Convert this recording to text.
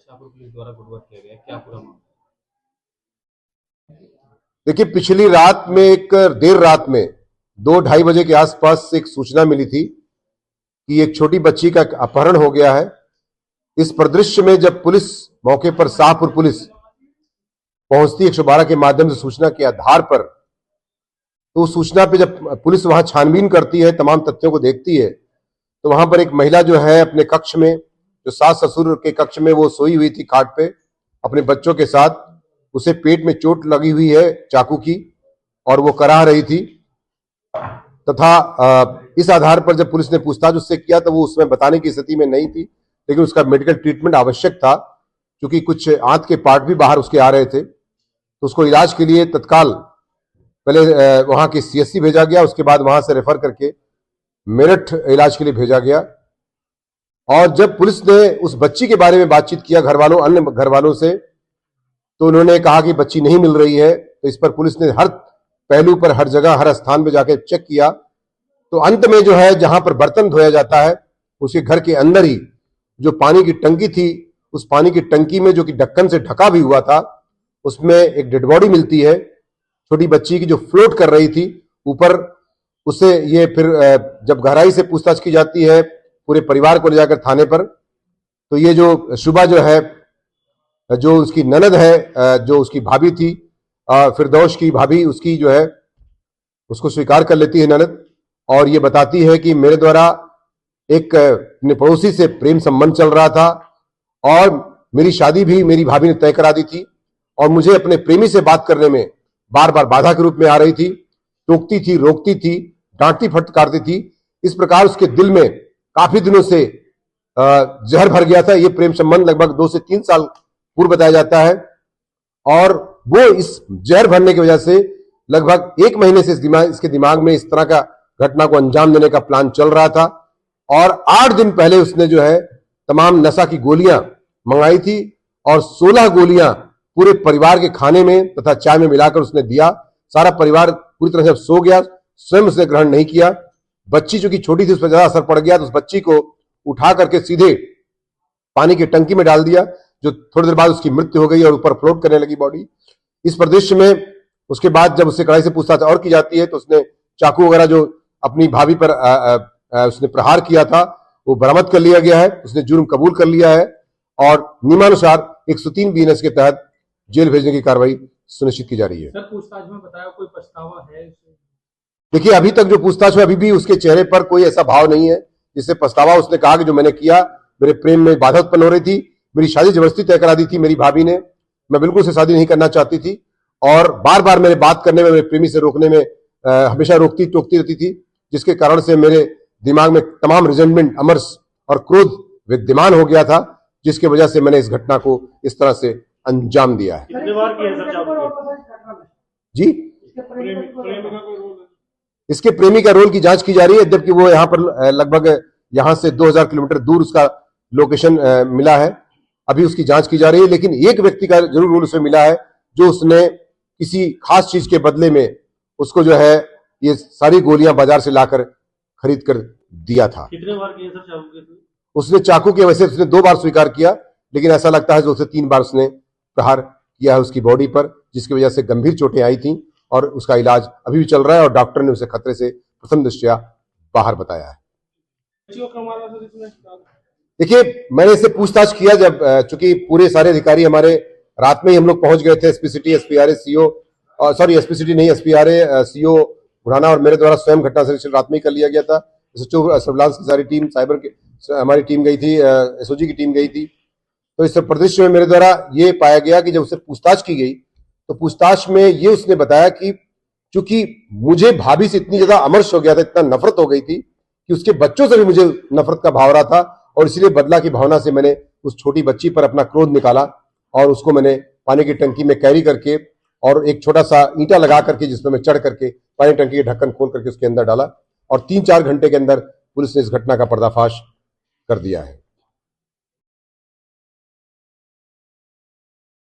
Shahpur police द्वारा गुटबाग किया गया, क्या पूरा मामला? देखिए, पिछली रात में देर रात में 2-2:30 बजे के आसपास एक सूचना मिली थी कि एक छोटी बच्ची का अपहरण हो गया है। इस परिदृश्य में जब पुलिस मौके पर, शाहपुर पुलिस पहुंचती 112 के माध्यम से सूचना के आधार पर, तो उस सूचना पे जब पुलिस वहां छानबीन करती है, तमाम तथ्यों को देखती है, तो वहां पर एक महिला जो है अपने कक्ष में, जो सास ससुर के कक्ष में वो सोई हुई थी खाट पे अपने बच्चों के साथ। उसे पेट में चोट लगी हुई है चाकू की और वो कराह रही थी। तथा इस आधार पर जब पुलिस ने पूछताछ उससे किया तो वो उसमें बताने की स्थिति में नहीं थी, लेकिन उसका मेडिकल ट्रीटमेंट आवश्यक था क्योंकि कुछ आंत के पार्ट भी बाहर उसके आ रहे थे। तो उसको इलाज के लिए तत्काल पहले वहां के सीएससी भेजा गया, उसके बाद वहां से रेफर करके मेरठ इलाज के लिए भेजा गया। और जब पुलिस ने उस बच्ची के बारे में बातचीत किया अन्य घर वालों से, तो उन्होंने कहा कि बच्ची नहीं मिल रही है। तो इस पर पुलिस ने हर पहलू पर, हर जगह, हर स्थान पर जाकर चेक किया। तो अंत में जो है, जहां पर बर्तन धोया जाता है उसके घर के अंदर ही जो पानी की टंकी थी, उस पानी की टंकी में, जो कि ढक्कन से ढका भी हुआ था, उसमें एक डेड बॉडी मिलती है छोटी बच्ची की, जो फ्लोट कर रही थी ऊपर। उससे ये फिर जब गहराई से पूछताछ की जाती है पूरे परिवार को ले जाकर थाने पर, तो ये जो शुभा जो है, जो उसकी ननद है, जो उसकी भाभी थी, फिरदौश की भाभी, उसकी जो है उसको स्वीकार कर लेती है ननद, और ये बताती है कि मेरे द्वारा एक अपने पड़ोसी से प्रेम संबंध चल रहा था और मेरी शादी भी मेरी भाभी ने तय करा दी थी और मुझे अपने प्रेमी से बात करने में बार बार बाधा के रूप में आ रही थी, टोकती थी, रोकती थी, डांटती फटकारती थी। इस प्रकार उसके दिल में काफी दिनों से जहर भर गया था। ये प्रेम संबंध लगभग 2 से 3 साल पूर्व बताया जाता है और वो इस जहर भरने की वजह से लगभग 1 महीने से इसके दिमाग में इस तरह का घटना को अंजाम देने का प्लान चल रहा था। और 8 दिन पहले उसने जो है तमाम नशा की गोलियां मंगाई थी और 16 गोलियां पूरे परिवार के खाने में तथा चाय में मिलाकर उसने दिया। सारा परिवार पूरी तरह से सो गया, स्वयं उसने ग्रहण नहीं किया। बच्ची चूंकि छोटी थी, उस पर ज्यादा असर पड़ गया, तो उस बच्ची को उठा करके सीधे पानी की टंकी में डाल दिया, जो थोड़ी देर बाद उसकी मृत्यु हो गई और ऊपर फ्लोट करने लगी बॉडी। इस परिदृश्य में उसके बाद जब उससे कड़ाई से पूछताछ और की जाती है, तो उसने चाकू वगैरह जो अपनी भाभी पर उसने प्रहार किया था वो बरामद कर लिया गया है। उसने जुर्म कबूल कर लिया है और नियमानुसार 103 बीएनएस के तहत जेल भेजने की कार्रवाई सुनिश्चित की जा रही है। सर, पूछताछ में बताया कोई पछतावा है? देखिए, अभी तक जो पूछताछ में अभी भी उसके चेहरे पर कोई ऐसा भाव नहीं है जिससे पछतावा। उसने कहा कि जो मैंने किया, मेरे प्रेम में बाधा उत्पन्न हो रही थी, मेरी शादी जबरदस्ती तय करा दी थी मेरी भाभी ने, मैं बिल्कुल से शादी नहीं करना चाहती थी और बार बार मेरे बात करने में, मेरे प्रेमी से रोकने में हमेशा रोकती टोकती रहती थी, जिसके कारण से मेरे दिमाग में तमाम रिजेंटमेंट, अमर्ष और क्रोध विद्यमान हो गया था, जिसकी वजह से मैंने इस घटना को इस तरह से अंजाम दिया है। कितने बार किया सर जी, इसके प्रेमी का रोल की जांच की जा रही है, जबकि वो यहाँ पर लगभग यहाँ से 2000 किलोमीटर दूर उसका लोकेशन मिला है। अभी उसकी जांच की जा रही है, लेकिन एक व्यक्ति का जरूर रोल उसमें मिला है, जो उसने किसी खास चीज के बदले में उसको जो है ये सारी गोलियां बाजार से लाकर खरीद कर दिया था। कितने बार किया सर चाकू के? उसने चाकू के वैसे उसने 2 बार स्वीकार किया, लेकिन ऐसा लगता है 2 से 3 बार उसने प्रहार किया है उसकी बॉडी पर, जिसकी वजह से गंभीर चोटें आई थी और उसका इलाज अभी भी चल रहा है और डॉक्टर ने उसे खतरे से प्रथम दृष्टया बाहर बताया है। देखिए, मैंने इससे पूछताछ किया जब चूंकि पूरे सारे अधिकारी हमारे रात में ही हम लोग पहुंच गए थे, SP city, SPRA CO, sorry SP city नहीं, एसपीआरए सीओ बुढ़ाना और मेरे द्वारा स्वयं घटना से रात में ही कर लिया गया था। सर्विलांस की सारी टीम, साइबर की हमारी टीम गई थी, एसओजी की टीम गई थी। तो इस परिदृश्य में मेरे द्वारा ये पाया गया कि जब उससे पूछताछ की गई तो पूछताछ में ये उसने बताया कि चूंकि मुझे भाभी से इतनी ज्यादा अमर्ष हो गया था, इतना नफरत हो गई थी कि उसके बच्चों से भी मुझे नफरत का भाव रहा था और इसलिए बदला की भावना से मैंने उस छोटी बच्ची पर अपना क्रोध निकाला और उसको मैंने पानी की टंकी में कैरी करके और एक छोटा सा ईंटा लगा करके जिसमें मैं चढ़ करके पानी टंकी के ढक्कन खोल करके उसके अंदर डाला और 3-4 घंटे के अंदर पुलिस ने इस घटना का पर्दाफाश कर दिया है।